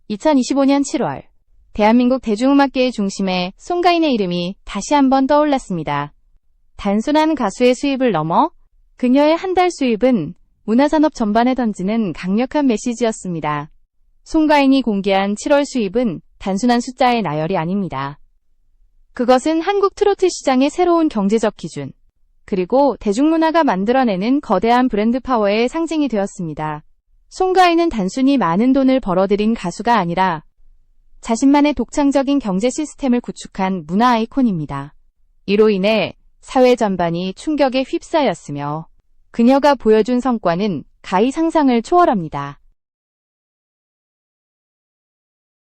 2025년 7월, 대한민국 대중음악계의 중심에 송가인의 이름이 다시 한번 떠올랐습니다. 단순한 가수의 수입을 넘어 그녀의 한 달 수입은 문화산업 전반에 던지는 강력한 메시지였습니다. 송가인이 공개한 7월 수입은 단순한 숫자의 나열이 아닙니다. 그것은 한국 트로트 시장의 새로운 경제적 기준, 그리고 대중문화가 만들어내는 거대한 브랜드 파워의 상징이 되었습니다. 송가인은 단순히 많은 돈을 벌어들인 가수가 아니라 자신만의 독창적인 경제 시스템을 구축한 문화 아이콘입니다. 이로 인해 사회 전반이 충격에 휩싸였으며 그녀가 보여준 성과는 가히 상상을 초월합니다.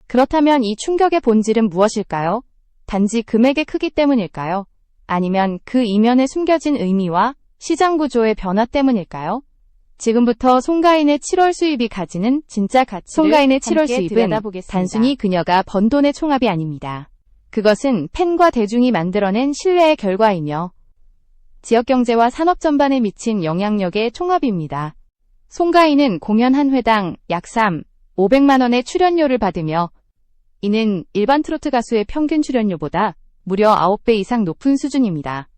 그렇다면 이 충격의 본질은 무엇일까요? 단지 금액의 크기 때문일까요? 아니면 그 이면에 숨겨진 의미와 시장 구조의 변화 때문일까요? 지금부터 송가인의 7월 수입이 가지는 진짜 가치를 송가인의 7월 수입은 단순히 그녀가 번 돈의 총합이 아닙니다. 그것은 팬과 대중이 만들어낸 신뢰의 결과이며 지역 경제와 산업 전반에 미친 영향력의 총합입니다. 송가인은 공연 한 회당 약 500만 원의 출연료를 받으며 이는 일반 트로트 가수의 평균 출연료보다 무려 9배 이상 높은 수준입니다.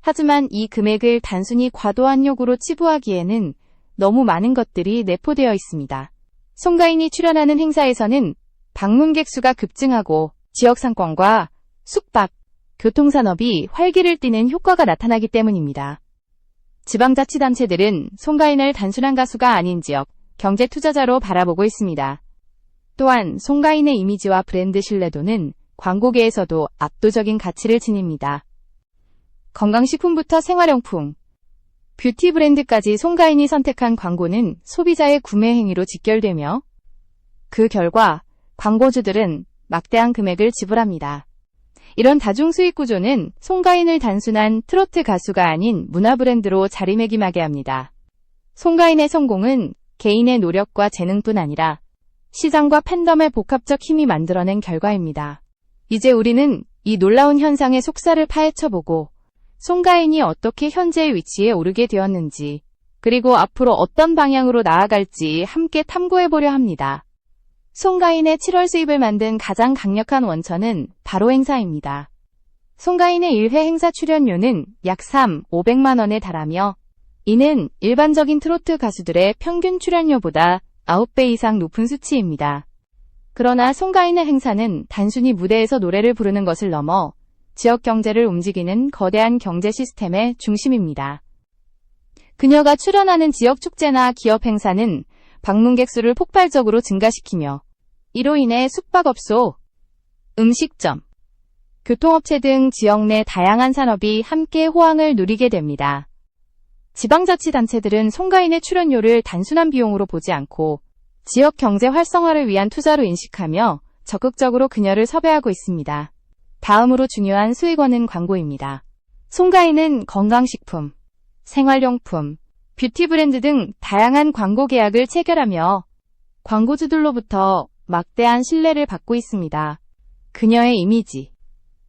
하지만 이 금액을 단순히 과도한 요구로 치부하기에는 너무 많은 것들이 내포되어 있습니다. 송가인이 출연하는 행사에서는 방문객 수가 급증하고 지역 상권과 숙박, 교통산업이 활기를 띠는 효과가 나타나기 때문입니다. 지방자치단체들은 송가인을 단순한 가수가 아닌 지역 경제 투자자로 바라보고 있습니다. 또한 송가인의 이미지와 브랜드 신뢰도는 광고계에서도 압도적인 가치를 지닙니다. 건강식품부터 생활용품, 뷰티 브랜드까지 송가인이 선택한 광고는 소비자의 구매 행위로 직결되며 그 결과 광고주들은 막대한 금액을 지불합니다. 이런 다중 수익 구조는 송가인을 단순한 트로트 가수가 아닌 문화 브랜드로 자리매김하게 합니다. 송가인의 성공은 개인의 노력과 재능뿐 아니라 시장과 팬덤의 복합적 힘이 만들어낸 결과입니다. 이제 우리는 이 놀라운 현상의 속살을 파헤쳐보고 송가인이 어떻게 현재의 위치에 오르게 되었는지, 그리고 앞으로 어떤 방향으로 나아갈지 함께 탐구해보려 합니다. 송가인의 7월 수입을 만든 가장 강력한 원천은 바로 행사입니다. 송가인의 1회 행사 출연료는 약 500만 원에 달하며 이는 일반적인 트로트 가수들의 평균 출연료보다 9배 이상 높은 수치입니다. 그러나 송가인의 행사는 단순히 무대에서 노래를 부르는 것을 넘어 지역 경제를 움직이는 거대한 경제 시스템의 중심입니다. 그녀가 출연하는 지역 축제나 기업 행사는 방문객 수를 폭발적으로 증가시키며 이로 인해 숙박업소, 음식점, 교통업체 등 지역 내 다양한 산업이 함께 호황을 누리게 됩니다. 지방자치단체들은 송가인의 출연료를 단순한 비용으로 보지 않고 지역 경제 활성화를 위한 투자로 인식하며 적극적으로 그녀를 섭외하고 있습니다. 다음으로 중요한 수익원은 광고입니다. 송가인은 건강식품, 생활용품, 뷰티 브랜드 등 다양한 광고 계약을 체결하며 광고주들로부터 막대한 신뢰를 받고 있습니다. 그녀의 이미지,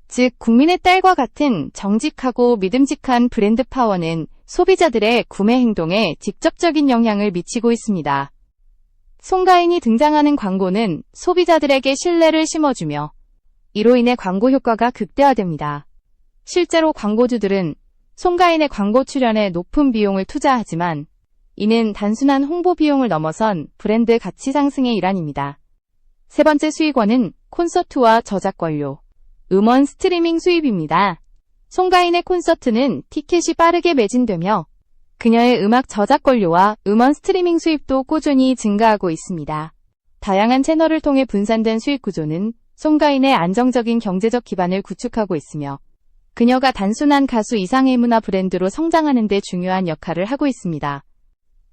즉 국민의 딸과 같은 정직하고 믿음직한 브랜드 파워는 소비자들의 구매 행동에 직접적인 영향을 미치고 있습니다. 송가인이 등장하는 광고는 소비자들에게 신뢰를 심어주며 이로 인해 광고 효과가 극대화됩니다. 실제로 광고주들은 송가인의 광고 출연에 높은 비용을 투자하지만 이는 단순한 홍보 비용을 넘어선 브랜드 가치 상승의 일환입니다. 세 번째 수익원은 콘서트와 저작권료, 음원 스트리밍 수입입니다. 송가인의 콘서트는 티켓이 빠르게 매진되며 그녀의 음악 저작권료와 음원 스트리밍 수입도 꾸준히 증가하고 있습니다. 다양한 채널을 통해 분산된 수익 구조는 송가인의 안정적인 경제적 기반을 구축하고 있으며 그녀가 단순한 가수 이상의 문화 브랜드로 성장하는 데 중요한 역할을 하고 있습니다.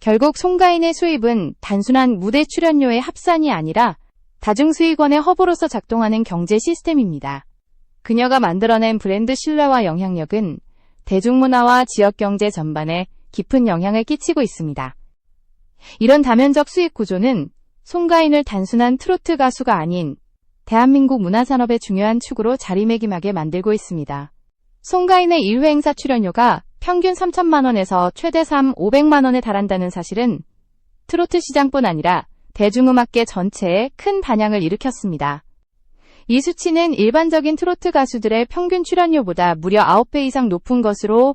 결국 송가인의 수입은 단순한 무대 출연료의 합산이 아니라 다중수익원의 허브로서 작동하는 경제 시스템입니다. 그녀가 만들어낸 브랜드 신뢰와 영향력은 대중문화와 지역경제 전반에 깊은 영향을 끼치고 있습니다. 이런 다면적 수익 구조는 송가인을 단순한 트로트 가수가 아닌 대한민국 문화산업의 중요한 축으로 자리매김하게 만들고 있습니다. 송가인의 1회 행사 출연료가 평균 3천만 원에서 최대 500만 원에 달한다는 사실은 트로트 시장뿐 아니라 대중음악계 전체에 큰 반향을 일으켰습니다. 이 수치는 일반적인 트로트 가수들의 평균 출연료보다 무려 9배 이상 높은 것으로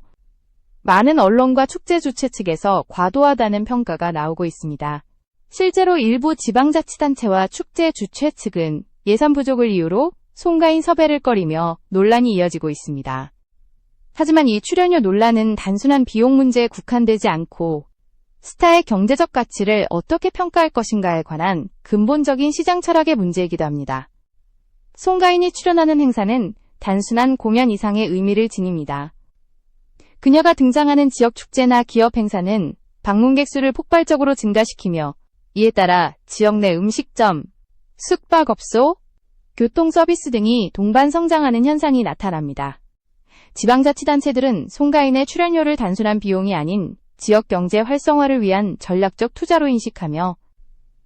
많은 언론과 축제 주최 측에서 과도하다는 평가가 나오고 있습니다. 실제로 일부 지방자치단체와 축제 주최 측은 예산 부족을 이유로 송가인 섭외를 꺼리며 논란이 이어지고 있습니다. 하지만 이 출연료 논란은 단순한 비용 문제에 국한되지 않고 스타의 경제적 가치를 어떻게 평가할 것인가에 관한 근본적인 시장 철학의 문제이기도 합니다. 송가인이 출연하는 행사는 단순한 공연 이상의 의미를 지닙니다. 그녀가 등장하는 지역 축제나 기업 행사는 방문객 수를 폭발적으로 증가시키며 이에 따라 지역 내 음식점, 숙박업소, 교통 서비스 등이 동반 성장하는 현상이 나타납니다. 지방자치단체들은 송가인의 출연료를 단순한 비용이 아닌 지역 경제 활성화를 위한 전략적 투자로 인식하며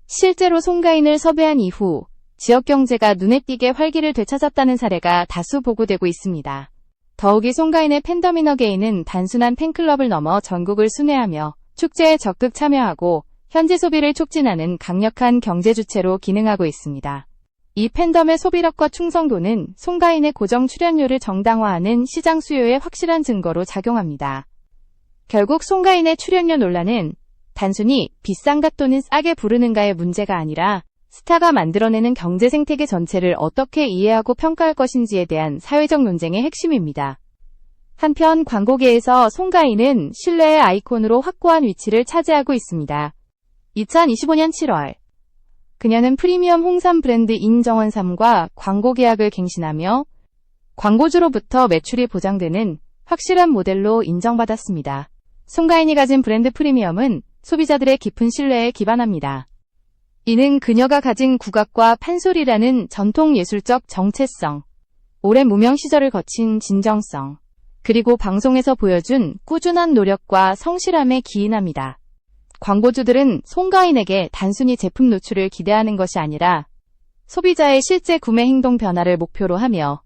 실제로 송가인을 섭외한 이후 지역 경제가 눈에 띄게 활기를 되찾았다는 사례가 다수 보고되고 있습니다. 더욱이 송가인의 팬덤 이너게인은 단순한 팬클럽을 넘어 전국을 순회하며 축제에 적극 참여하고 현지 소비를 촉진하는 강력한 경제 주체로 기능하고 있습니다. 이 팬덤의 소비력과 충성도는 송가인의 고정 출연료를 정당화하는 시장 수요의 확실한 증거로 작용합니다. 결국 송가인의 출연료 논란은 단순히 비싼가 또는 싸게 부르는가의 문제가 아니라 스타가 만들어내는 경제 생태계 전체를 어떻게 이해하고 평가할 것인지에 대한 사회적 논쟁의 핵심입니다. 한편 광고계에서 송가인은 신뢰의 아이콘으로 확고한 위치를 차지하고 있습니다. 2025년 7월 그녀는 프리미엄 홍삼 브랜드 인정원삼과 광고 계약을 갱신하며 광고주로부터 매출이 보장되는 확실한 모델로 인정받았습니다. 송가인이 가진 브랜드 프리미엄은 소비자들의 깊은 신뢰에 기반합니다. 이는 그녀가 가진 국악과 판소리라는 전통 예술적 정체성, 오랜 무명 시절을 거친 진정성, 그리고 방송에서 보여준 꾸준한 노력과 성실함에 기인합니다. 광고주들은 송가인에게 단순히 제품 노출을 기대하는 것이 아니라 소비자의 실제 구매 행동 변화를 목표로 하며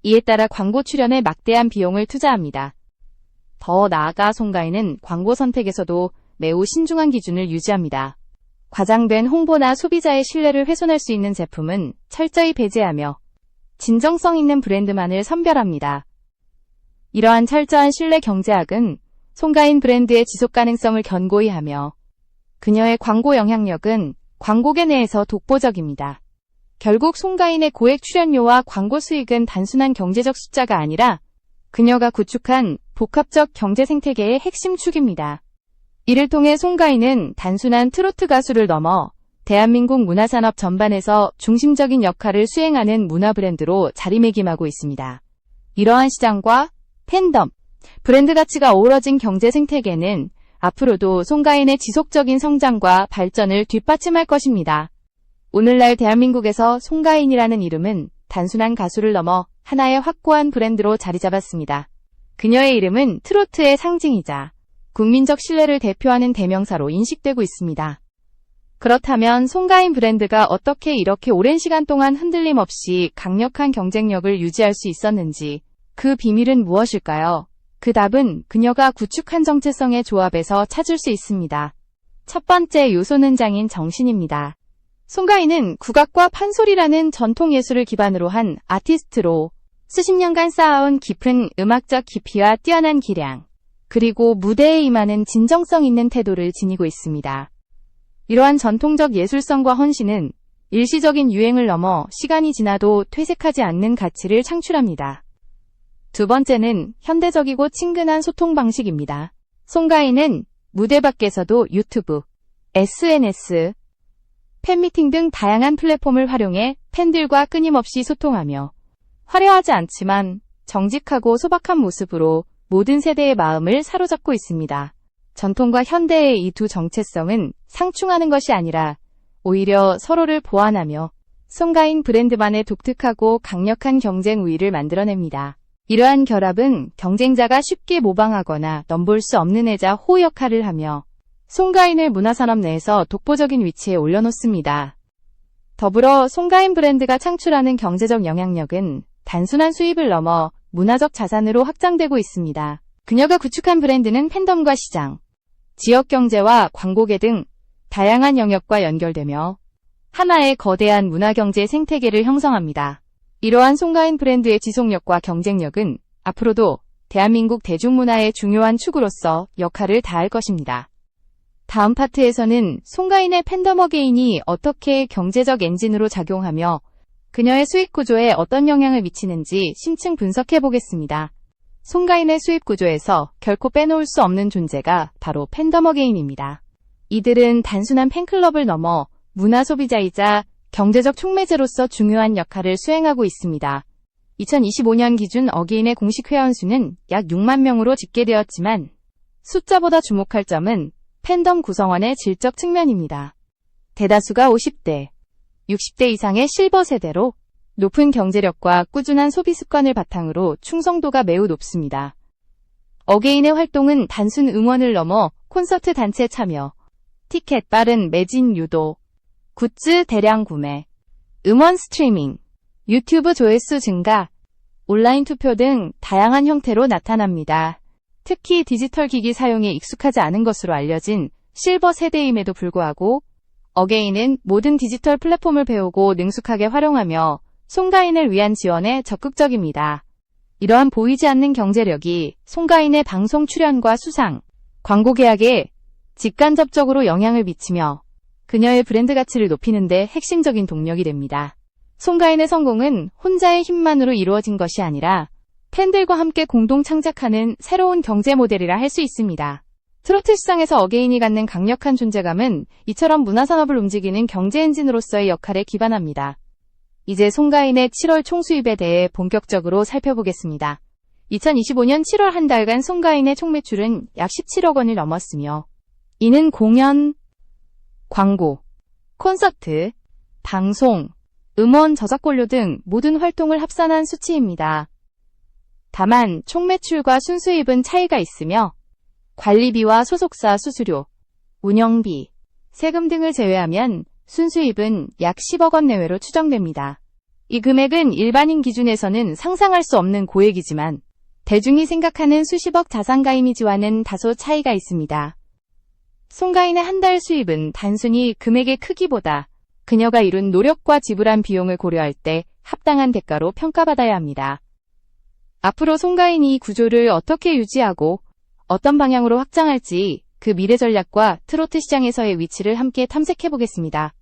이에 따라 광고 출연에 막대한 비용을 투자합니다. 더 나아가 송가인은 광고 선택에서도 매우 신중한 기준을 유지합니다. 과장된 홍보나 소비자의 신뢰를 훼손할 수 있는 제품은 철저히 배제하며 진정성 있는 브랜드만을 선별합니다. 이러한 철저한 신뢰 경제학은 송가인 브랜드의 지속 가능성을 견고히 하며 그녀의 광고 영향력은 광고계 내에서 독보적입니다. 결국 송가인의 고액 출연료와 광고 수익은 단순한 경제적 숫자가 아니라 그녀가 구축한 복합적 경제 생태계의 핵심 축입니다. 이를 통해 송가인은 단순한 트로트 가수를 넘어 대한민국 문화산업 전반에서 중심적인 역할을 수행하는 문화 브랜드로 자리매김하고 있습니다. 이러한 시장과 팬덤, 브랜드 가치가 어우러진 경제 생태계는 앞으로도 송가인의 지속적인 성장과 발전을 뒷받침할 것입니다. 오늘날 대한민국에서 송가인이라는 이름은 단순한 가수를 넘어 하나의 확고한 브랜드로 자리 잡았습니다. 그녀의 이름은 트로트의 상징이자 국민적 신뢰를 대표하는 대명사로 인식되고 있습니다. 그렇다면 송가인 브랜드가 어떻게 이렇게 오랜 시간 동안 흔들림 없이 강력한 경쟁력을 유지할 수 있었는지, 그 비밀은 무엇일까요? 그 답은 그녀가 구축한 정체성의 조합에서 찾을 수 있습니다. 첫 번째 요소는 장인 정신입니다. 송가인은 국악과 판소리라는 전통 예술을 기반으로 한 아티스트로 수십 년간 쌓아온 깊은 음악적 깊이와 뛰어난 기량, 그리고 무대에 임하는 진정성 있는 태도를 지니고 있습니다. 이러한 전통적 예술성과 헌신은 일시적인 유행을 넘어 시간이 지나도 퇴색하지 않는 가치를 창출합니다. 두 번째는 현대적이고 친근한 소통 방식입니다. 송가인은 무대 밖에서도 유튜브, SNS, 팬미팅 등 다양한 플랫폼을 활용해 팬들과 끊임없이 소통하며 화려하지 않지만 정직하고 소박한 모습으로 모든 세대의 마음을 사로잡고 있습니다. 전통과 현대의 이 두 정체성은 상충하는 것이 아니라 오히려 서로를 보완하며 송가인 브랜드만의 독특하고 강력한 경쟁 우위를 만들어냅니다. 이러한 결합은 경쟁자가 쉽게 모방하거나 넘볼 수 없는 해자 호 역할을 하며 송가인을 문화산업 내에서 독보적인 위치에 올려놓습니다. 더불어 송가인 브랜드가 창출하는 경제적 영향력은 단순한 수입을 넘어 문화적 자산으로 확장되고 있습니다. 그녀가 구축한 브랜드는 팬덤과 시장, 지역 경제와 광고계 등 다양한 영역과 연결되며 하나의 거대한 문화경제 생태계를 형성합니다. 이러한 송가인 브랜드의 지속력과 경쟁력은 앞으로도 대한민국 대중문화의 중요한 축으로서 역할을 다할 것입니다. 다음 파트에서는 송가인의 팬덤 어게인이 어떻게 경제적 엔진으로 작용하며 그녀의 수익 구조에 어떤 영향을 미치는지 심층 분석해 보겠습니다. 송가인의 수익 구조에서 결코 빼놓을 수 없는 존재가 바로 팬덤 어게인입니다. 이들은 단순한 팬클럽을 넘어 문화 소비자이자 경제적 촉매제로서 중요한 역할을 수행하고 있습니다. 2025년 기준 어게인의 공식 회원 수는 약 6만 명으로 집계되었지만 숫자보다 주목할 점은 팬덤 구성원의 질적 측면입니다. 대다수가 50대, 60대 이상의 실버 세대로 높은 경제력과 꾸준한 소비 습관을 바탕으로 충성도가 매우 높습니다. 어게인의 활동은 단순 응원을 넘어 콘서트 단체 참여, 티켓 빠른 매진 유도, 굿즈 대량 구매, 음원 스트리밍, 유튜브 조회수 증가, 온라인 투표 등 다양한 형태로 나타납니다. 특히 디지털 기기 사용에 익숙하지 않은 것으로 알려진 실버 세대임에도 불구하고 어게인은 모든 디지털 플랫폼을 배우고 능숙하게 활용하며 송가인을 위한 지원에 적극적입니다. 이러한 보이지 않는 경제력이 송가인의 방송 출연과 수상, 광고 계약에 직간접적으로 영향을 미치며 그녀의 브랜드 가치를 높이는 데 핵심적인 동력이 됩니다. 송가인의 성공은 혼자의 힘만으로 이루어진 것이 아니라 팬들과 함께 공동 창작하는 새로운 경제 모델이라 할 수 있습니다. 트로트 시장에서 어게인이 갖는 강력한 존재감은 이처럼 문화산업을 움직이는 경제 엔진으로서의 역할에 기반합니다. 이제 송가인의 7월 총수입에 대해 본격적으로 살펴보겠습니다. 2025년 7월 한 달간 송가인의 총매출은 약 17억 원을 넘었으며 이는 공연, 광고, 콘서트, 방송, 음원 저작권료 등 모든 활동을 합산한 수치입니다. 다만 총매출과 순수입은 차이가 있으며 관리비와 소속사 수수료, 운영비, 세금 등을 제외하면 순수입은 약 10억 원 내외로 추정됩니다. 이 금액은 일반인 기준에서는 상상할 수 없는 고액이지만 대중이 생각하는 수십억 자산가 이미지와는 다소 차이가 있습니다. 송가인의 한 달 수입은 단순히 금액의 크기보다 그녀가 이룬 노력과 지불한 비용을 고려할 때 합당한 대가로 평가받아야 합니다. 앞으로 송가인이 이 구조를 어떻게 유지하고 어떤 방향으로 확장할지 그 미래 전략과 트로트 시장에서의 위치를 함께 탐색해보겠습니다.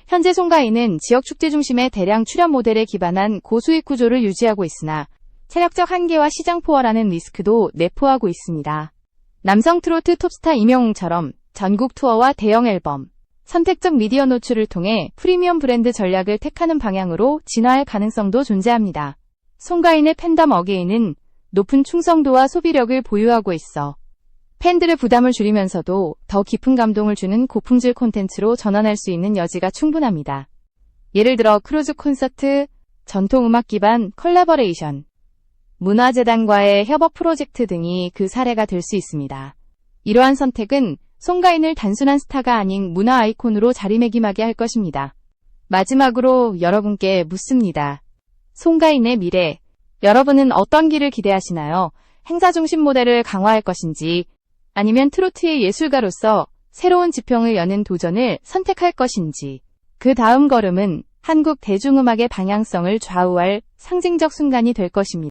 현재 송가인은 지역 축제 중심의 대량 출연 모델에 기반한 고수익 구조를 유지하고 있으나 체력적 한계와 시장 포화라는 리스크도 내포하고 있습니다. 남성 트로트 톱스타 임영웅처럼 전국 투어와 대형 앨범, 선택적 미디어 노출을 통해 프리미엄 브랜드 전략을 택하는 방향으로 진화할 가능성도 존재합니다. 송가인의 팬덤 어게인은 높은 충성도와 소비력을 보유하고 있어 팬들의 부담을 줄이면서도 더 깊은 감동을 주는 고품질 콘텐츠로 전환할 수 있는 여지가 충분합니다. 예를 들어 크루즈 콘서트, 전통음악 기반 컬래버레이션, 문화재단과의 협업 프로젝트 등이 그 사례가 될 수 있습니다. 이러한 선택은 송가인을 단순한 스타가 아닌 문화 아이콘으로 자리매김하게 할 것입니다. 마지막으로 여러분께 묻습니다. 송가인의 미래, 여러분은 어떤 길을 기대하시나요? 행사 중심 모델을 강화할 것인지 아니면 트로트의 예술가로서 새로운 지평을 여는 도전을 선택할 것인지 그 다음 걸음은 한국 대중음악의 방향성을 좌우할 상징적 순간이 될 것입니다.